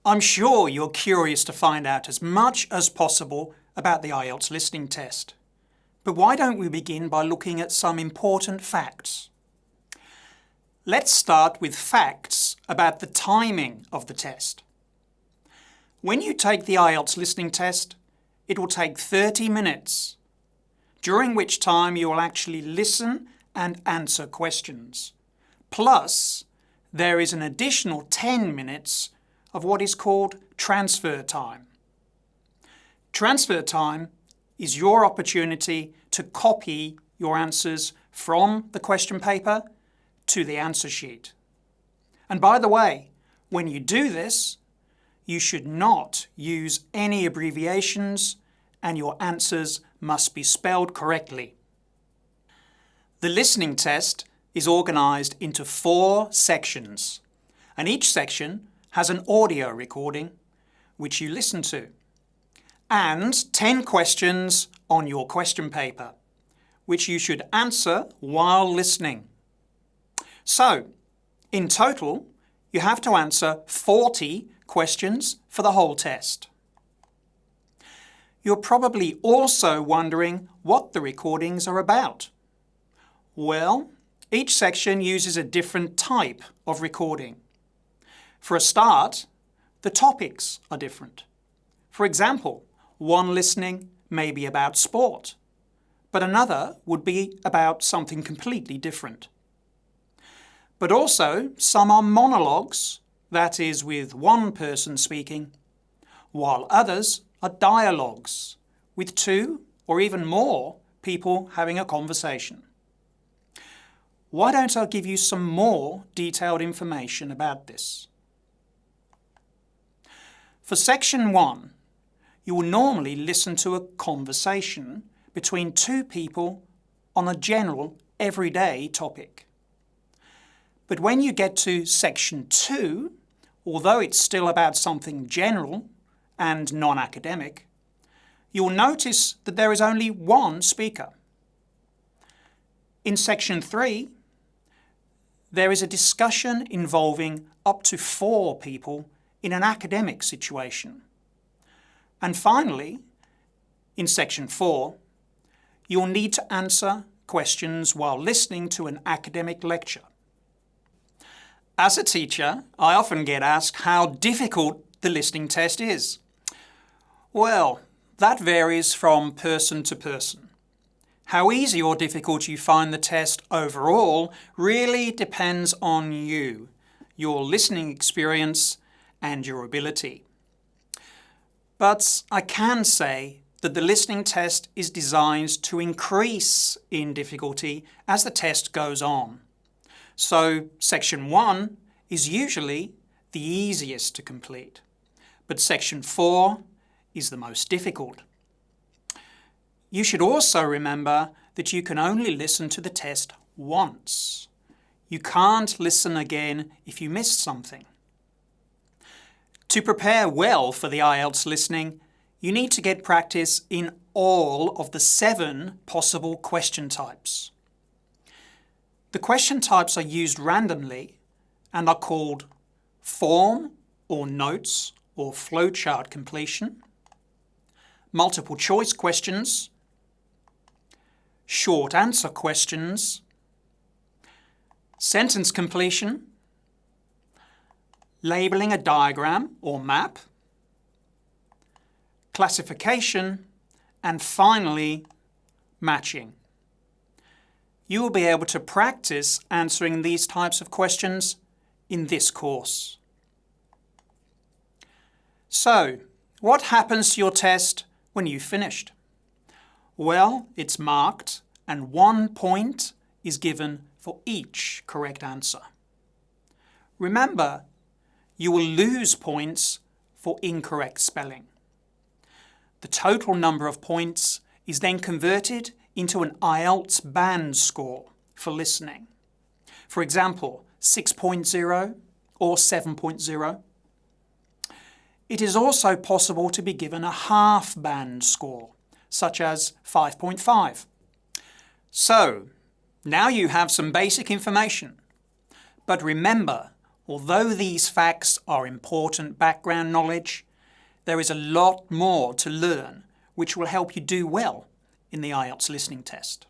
I'm sure you're curious to find out as much as possible about the IELTS listening test. But why don't we begin by looking at some important facts? Let's start with facts about the timing of the test. When you take the IELTS listening test, it will take 30 minutes, during which time you will actually listen and answer questions. Plus, there is an additional 10 minutes of what is called transfer time. Transfer time is your opportunity to copy your answers from the question paper to the answer sheet. And by the way, when you do this, you should not use any abbreviations and your answers must be spelled correctly. The listening test is organised into 4 sections, and each section has an audio recording which you listen to, and 10 questions on your question paper, which you should answer while listening. So, in total, you have to answer 40 questions for the whole test. You're probably also wondering what the recordings are about. Well, each section uses a different type of recording. For a start, the topics are different. For example, one listening may be about sport, but another would be about something completely different. But also, some are monologues, that is, with one person speaking, while others are dialogues, with 2 or even more people having a conversation. Why don't I give you some more detailed information about this? For section 1, you will normally listen to a conversation between 2 people on a general, everyday topic. But when you get to section 2, although it's still about something general and non-academic, you'll notice that there is only one speaker. In section 3, there is a discussion involving up to 4 people in an academic situation. And finally, in section 4, you'll need to answer questions while listening to an academic lecture. As a teacher, I often get asked how difficult the listening test is. Well, that varies from person to person. How easy or difficult you find the test overall really depends on you, your listening experience, and your ability. But I can say that the listening test is designed to increase in difficulty as the test goes on. So section 1 is usually the easiest to complete, but section 4 is the most difficult. You should also remember that you can only listen to the test once. You can't listen again if you missed something. To prepare well for the IELTS listening, you need to get practice in all of the 7 possible question types. The question types are used randomly and are called form or notes or flowchart completion, multiple choice questions, short answer questions, sentence completion, labelling a diagram or map, classification, and finally, matching. You will be able to practice answering these types of questions in this course. So, what happens to your test when you've finished? Well, it's marked and 1 point is given for each correct answer. Remember, you will lose points for incorrect spelling. The total number of points is then converted into an IELTS band score for listening. For example, 6.0 or 7.0. It is also possible to be given a half band score, such as 5.5. So, now you have some basic information. But remember, Although these facts are important background knowledge, there is a lot more to learn which will help you do well in the IELTS listening test.